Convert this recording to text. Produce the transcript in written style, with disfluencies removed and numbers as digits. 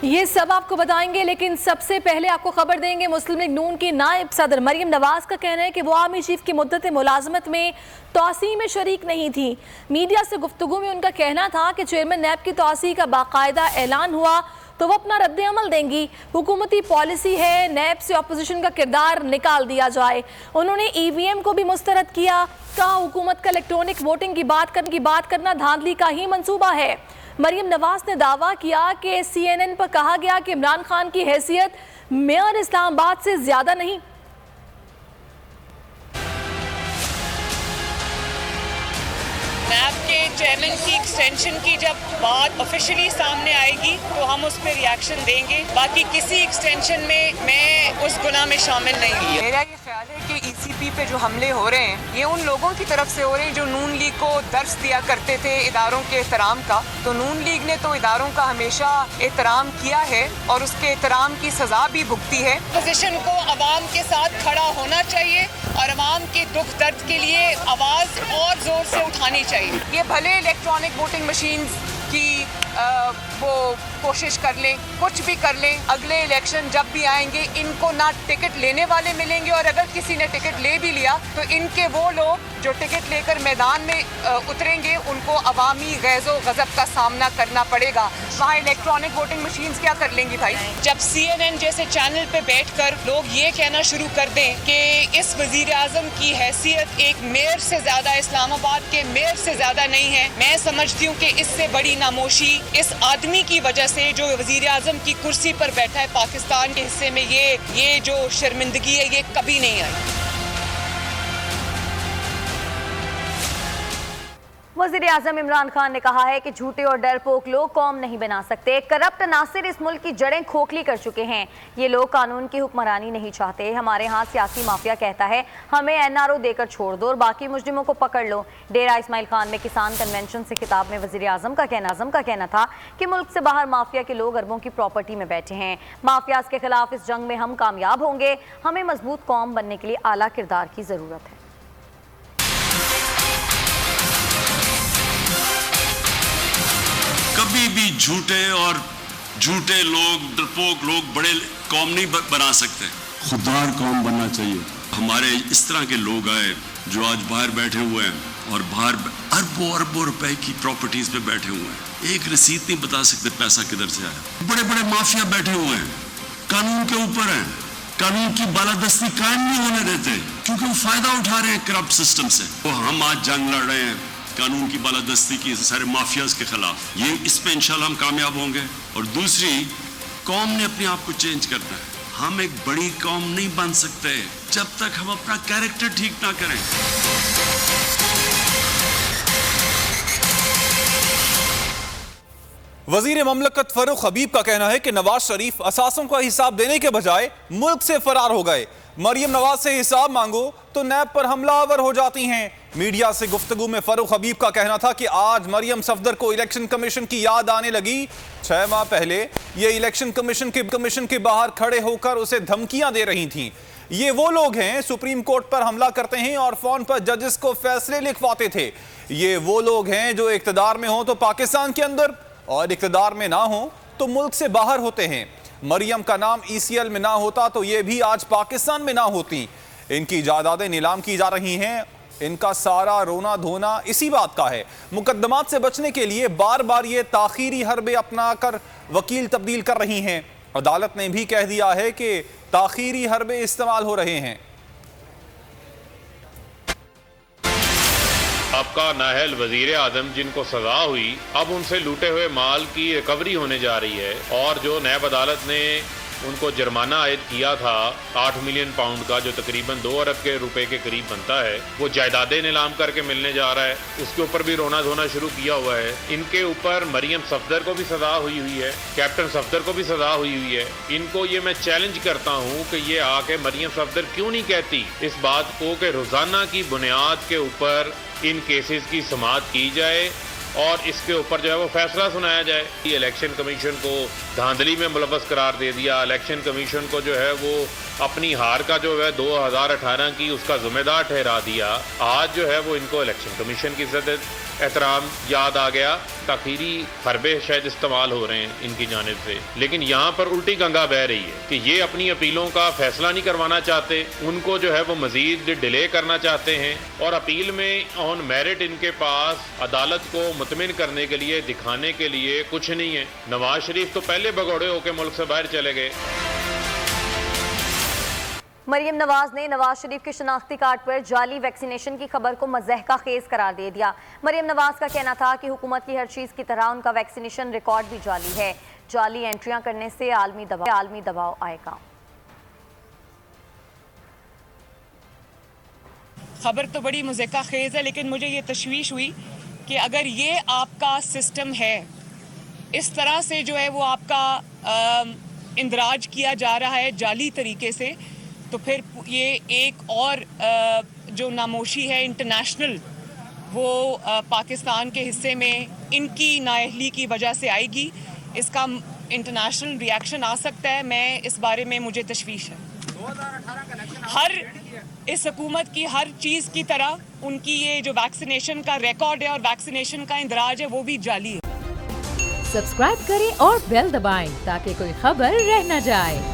ये सब आपको बताएंगे, लेकिन सबसे पहले आपको खबर देंगे मुस्लिम लीग नून की नायब सदर मरियम नवाज का कहना है कि वो आर्मी चीफ की मुद्दत मुलाजमत में तोसी में शरीक नहीं थी। मीडिया से गुफ्तगू में उनका कहना था कि चेयरमैन नैब की तोसी का बाकायदा ऐलान हुआ तो वो अपना रद्द अमल देंगी। हुकूमती पॉलिसी है नैब से अपोजिशन का किरदार निकाल दिया जाए। उन्होंने EVM को भी मुस्तरद किया। कहा हुकूमत का इलेक्ट्रॉनिक वोटिंग की बात करना धांधली का ही मंसूबा है। मरियम नवाज ने दावा किया कि CNN पर कहा गया कि इमरान खान की हैसियत मेयर इस्लामाबाद से ज्यादा नहीं। नैब के चेयरमैन की एक्सटेंशन की जब बात ऑफिशियली सामने आएगी तो हम उस पर रिएक्शन देंगे। बाकी किसी एक्सटेंशन में मैं उस गुनाह में शामिल नहीं हूँ। मेरा ये ख्याल है कि ECP पे जो हमले हो रहे हैं ये उन लोगों की तरफ से हो रहे हैं जो नून लीग को दर्स दिया करते थे इदारों के एहतराम का। तो नून लीग ने तो इदारों का हमेशा एहतराम किया है और उसके एहतराम की सजा भी भुगती है। अपोजिशन को अवाम के साथ खड़ा होना चाहिए और अवाम के दुख दर्द के लिए आवाज और जोर से उठानी चाहिए। ये भले इलेक्ट्रॉनिक वोटिंग मशीन की वो कोशिश कर लें, कुछ भी कर लें, अगले इलेक्शन जब भी आएंगे इनको ना टिकट लेने वाले मिलेंगे और अगर किसी ने टिकट ले भी लिया तो इनके वो लोग जो टिकट लेकर मैदान में उतरेंगे उनको अवामी गैज़ो गज़ब का सामना करना पड़ेगा। वहाँ इलेक्ट्रॉनिक वोटिंग मशीन्स क्या कर लेंगी भाई? जब CNN जैसे चैनल पे बैठकर लोग ये कहना शुरू कर दें कि इस वजीर आजम की हैसियत एक मेयर से ज्यादा, इस्लामाबाद के मेयर से ज्यादा नहीं है, मैं समझती हूँ कि इससे बड़ी नामोशी इस आदमी की वजह से जो वजीर आजम की कुर्सी पर बैठा है पाकिस्तान के हिस्से में, ये जो शर्मिंदगी है ये कभी नहीं आई। वज़ीर आज़म इमरान खान ने कहा है कि झूठे और डरपोक लोग कौम नहीं बना सकते। करप्ट नासिर इस मुल्क की जड़ें खोखली कर चुके हैं। ये लोग कानून की हुक्मरानी नहीं चाहते। हमारे यहाँ सियासी माफिया कहता है हमें NRO देकर छोड़ दो और बाकी मुजरिमों को पकड़ लो। डेरा इस्माइल खान में किसान कन्वेंशन से खिताब में वज़ीर आज़म का कहना था कि मुल्क से बाहर माफिया के लोग अरबों की प्रॉपर्टी में बैठे हैं। माफियाज के खिलाफ इस जंग में हम कामयाब होंगे। हमें मजबूत कौम बनने के लिए आला किरदार की ज़रूरत है। कभी भी झूठे लोग, डरपोक लोग बड़े कौम नहीं बना सकते। खुददार कौम बनना चाहिए। हमारे इस तरह के लोग आए जो आज बाहर बैठे हुए हैं और बाहर अरबों रुपए की प्रॉपर्टीज पे बैठे हुए हैं, एक रसीद नहीं बता सकते पैसा किधर से आया। बड़े बड़े माफिया बैठे हुए हैं, कानून के ऊपर हैं, कानून की बालादस्ती कायम नहीं होने देते क्योंकि वो फायदा उठा रहे हैं करप्ट सिस्टम से। तो हम आज जंग लड़ रहे हैं कानून की बालादस्ती की सारे माफियाज के खिलाफ। ये इस पे इंशाल्लाह हम कामयाब होंगे। और दूसरी, कौम ने अपने आप को चेंज करना है। हम एक बड़ी कौम नहीं बन सकते जब तक हम अपना कैरेक्टर ठीक ना करें। वजीर ममलकत फरूख हबीब का कहना है कि नवाज शरीफ असासों का हिसाब देने के बजाय मुल्क से फरार हो गए। मरियम नवाज से हिसाब मांगो तो नैब पर हमलावर हो जाती हैं। मीडिया से गुफ्तगू में फरूख हबीब का कहना था कि आज मरियम सफदर को इलेक्शन कमीशन की याद आने लगी। 6 माह पहले ये इलेक्शन कमीशन के बाहर खड़े होकर उसे धमकियां दे रही थीं। ये वो लोग हैं सुप्रीम कोर्ट पर हमला करते हैं और फोन पर जजेस को फैसले लिखवाते थे। ये वो लोग हैं जो इख्तिदार में हो तो पाकिस्तान के अंदर और इख्तिदार में ना हो तो मुल्क से बाहर होते हैं। मरियम का नाम ECL में ना होता तो ये भी आज पाकिस्तान में ना होती। इनकी जायदादें नीलाम की जा रही हैं। इनका सारा रोना धोना इसी बात का है। मुकदमात से बचने के लिए बार बार ये ताखीरी हरबे अपना कर वकील तब्दील कर रही हैं। अदालत ने भी कह दिया है कि ताखीरी हरबे इस्तेमाल हो रहे हैं। आपका नाहल वजीर आजम जिनको सजा हुई, अब उनसे लूटे हुए माल की रिकवरी होने जा रही है और जो नैब अदालत ने उनको जुर्माना आयद किया था 8 मिलियन पाउंड का, जो तकरीबन 2 अरब के रुपए के करीब बनता है, वो जायदादें नीलाम करके मिलने जा रहा है। उसके ऊपर भी रोना धोना शुरू किया हुआ है। इनके ऊपर मरियम सफदर को भी सजा हुई है, कैप्टन सफदर को भी सजा हुई है। इनको ये मैं चैलेंज करता हूँ कि ये आके मरियम सफदर क्यों नहीं कहती इस बात को कि रोजाना की बुनियाद के ऊपर इन केसेस की समाअत की जाए और इसके ऊपर जो है वो फैसला सुनाया जाए। इलेक्शन कमीशन को धांधली में मुलव्वस करार दे दिया। इलेक्शन कमीशन को जो है वो अपनी हार का जो है 2018 की उसका जिम्मेदार ठहरा दिया। आज जो है वो इनको इलेक्शन कमीशन की इज्जत एहतराम याद आ गया, ताखीरी हरबे शायद इस्तेमाल हो रहे हैं इनकी जानिब से, लेकिन यहाँ पर उल्टी गंगा बह रही है कि ये अपनी अपीलों का फैसला नहीं करवाना चाहते, उनको जो है वो मजीद डिले करना चाहते हैं और अपील में ऑन मेरिट इनके पास अदालत को मुतमिन करने के लिए, दिखाने के लिए कुछ नहीं है। नवाज शरीफ तो पहले भगौड़े होकर मुल्क से बाहर चले गए। मरियम नवाज ने नवाज शरीफ के शनाख्ती कार्ड पर जाली वैक्सीनेशन की खबर को मज़हका खेज करार दे दिया। मरियम नवाज का कहना था कि हुकूमत की हर चीज़ की तरह उनका वैक्सीनेशन रिकॉर्ड भी जाली है। जाली एंट्रियां करने से आलमी दबाव आएगा। खबर तो बड़ी मज़हका खेज है, लेकिन मुझे ये तशवीश हुई कि अगर ये आपका सिस्टम है, इस तरह से जो है वो आपका इंदराज किया जा रहा है जाली तरीके से, तो फिर ये एक और जो नामोशी है इंटरनेशनल, वो पाकिस्तान के हिस्से में इनकी नाअहली की वजह से आएगी। इसका इंटरनेशनल रिएक्शन आ सकता है। मैं इस बारे में मुझे तशवीश है। हर इस हुकूमत की हर चीज़ की तरह उनकी ये जो वैक्सीनेशन का रिकॉर्ड है और वैक्सीनेशन का इंदराज है वो भी जाली है। सब्सक्राइब करें और बेल दबाएं ताकि कोई खबर रह न जाए।